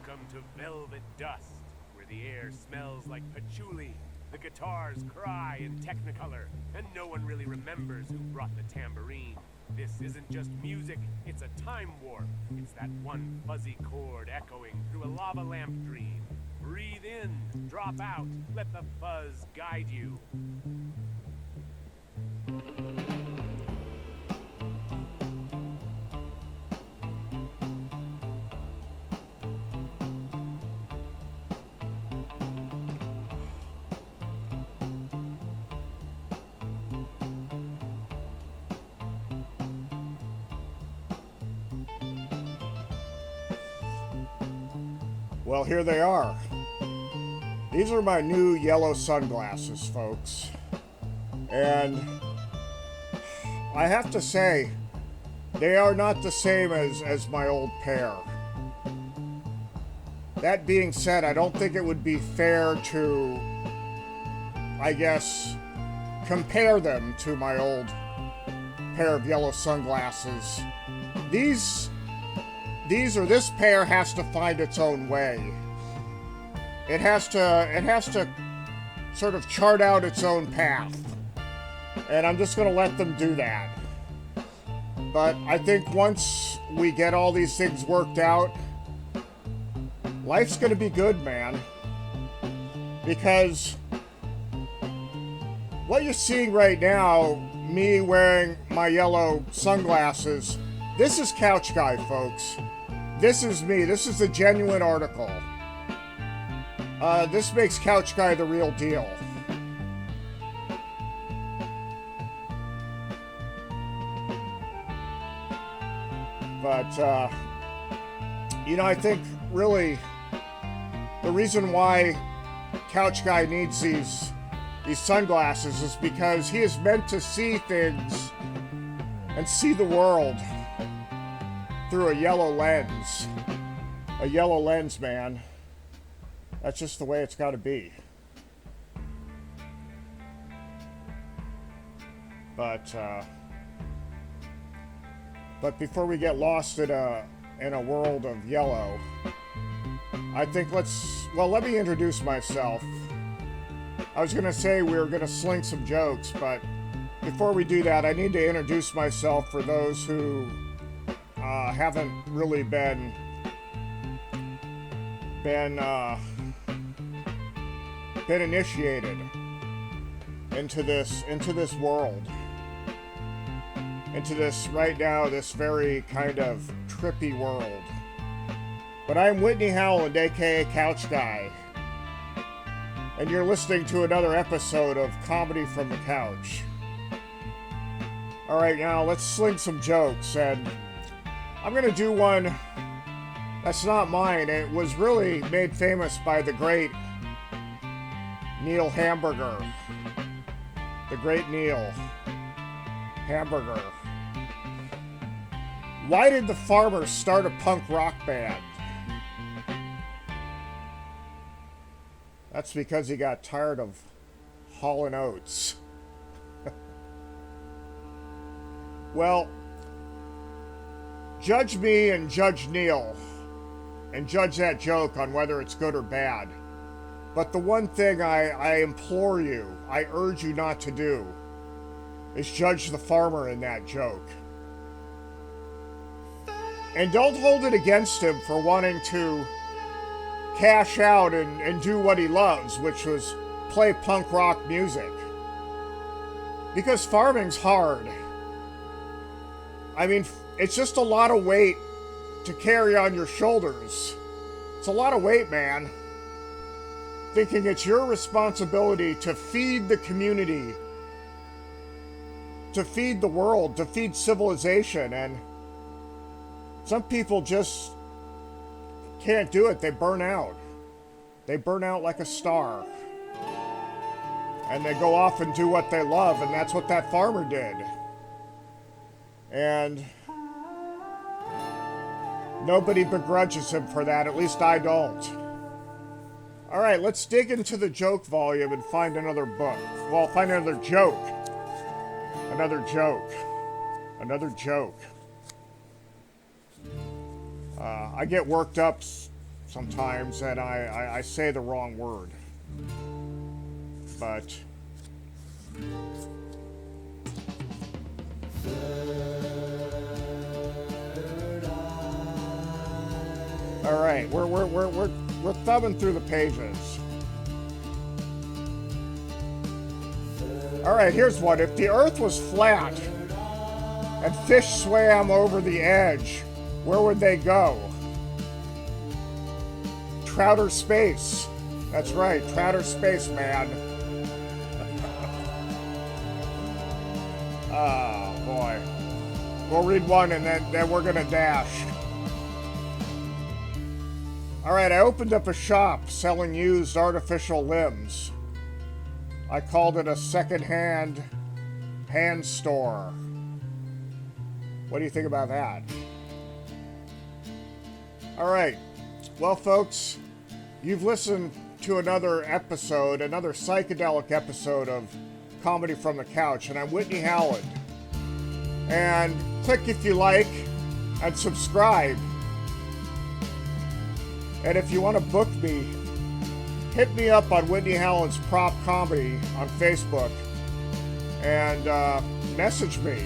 Welcome to Velvet Dust, where the air smells like patchouli, the guitars cry in technicolor, and no one really remembers who brought the tambourine. This isn't just music, it's a time warp. It's that one fuzzy chord echoing through a lava lamp dream. Breathe in, drop out, let the fuzz guide you. Well, here they are. These are my new yellow sunglasses, folks. And I have to say, they are not the same as my old pair. That being said, I don't think it would be fair to, I guess, compare them to my old pair of yellow sunglasses. This pair has to find its own way. It has to sort of chart out its own path. And I'm just going to let them do that. But I think once we get all these things worked out, life's going to be good, man. Because what you're seeing right now, me wearing my yellow sunglasses, this is Couch Guy, folks. This is me. This is a genuine article. This makes Couch Guy the real deal. But, I think really the reason why Couch Guy needs these sunglasses is because he is meant to see things and see the world through a yellow lens. A yellow lens, man. That's just the way it's got to be. But before we get lost in a world of yellow, I think let me introduce myself. I was going to say we were going to sling some jokes, but before we do that, I need to introduce myself for those who haven't really been initiated into this world, into this right now, this very kind of trippy world. But I'm Whitney Howland, aka Couch Guy, and you're listening to another episode of Comedy from the Couch. All right, now let's sling some jokes, and I'm going to do one that's not mine. It was really made famous by the great Neil Hamburger. The great Neil Hamburger. Why did the Farmers start a punk rock band? That's because he got tired of Hall & Oates. Well, judge me and judge Neil, and judge that joke on whether it's good or bad. But the one thing I implore you, I urge you not to do, is judge the farmer in that joke. And don't hold it against him for wanting to cash out and do what he loves, which was play punk rock music. Because farming's hard. I mean, it's just a lot of weight to carry on your shoulders. It's a lot of weight, man. Thinking it's your responsibility to feed the community, to feed the world, to feed civilization, and some people just can't do it. They burn out. They burn out like a star. And they go off and do what they love, and that's what that farmer did. And nobody begrudges him for that, at least I don't. All right, let's dig into the joke volume and find another book. Well, find another joke. Another joke. Another joke. I get worked up sometimes, and I say the wrong word. But all right, we're thumbing through the pages. All right, here's one. If the Earth was flat and fish swam over the edge, where would they go? Trouter space. That's right, Trouter space, man. Oh boy. We'll read one and then we're gonna dash. Alright, I opened up a shop selling used artificial limbs. I called it a second-hand hand store. What do you think about that? Alright, well folks, you've listened to another episode, another psychedelic episode of Comedy from the Couch, and I'm Whitney Howland. And click if you like, and subscribe. And if you want to book me, hit me up on Whitney Howland's Prop Comedy on Facebook, and message me.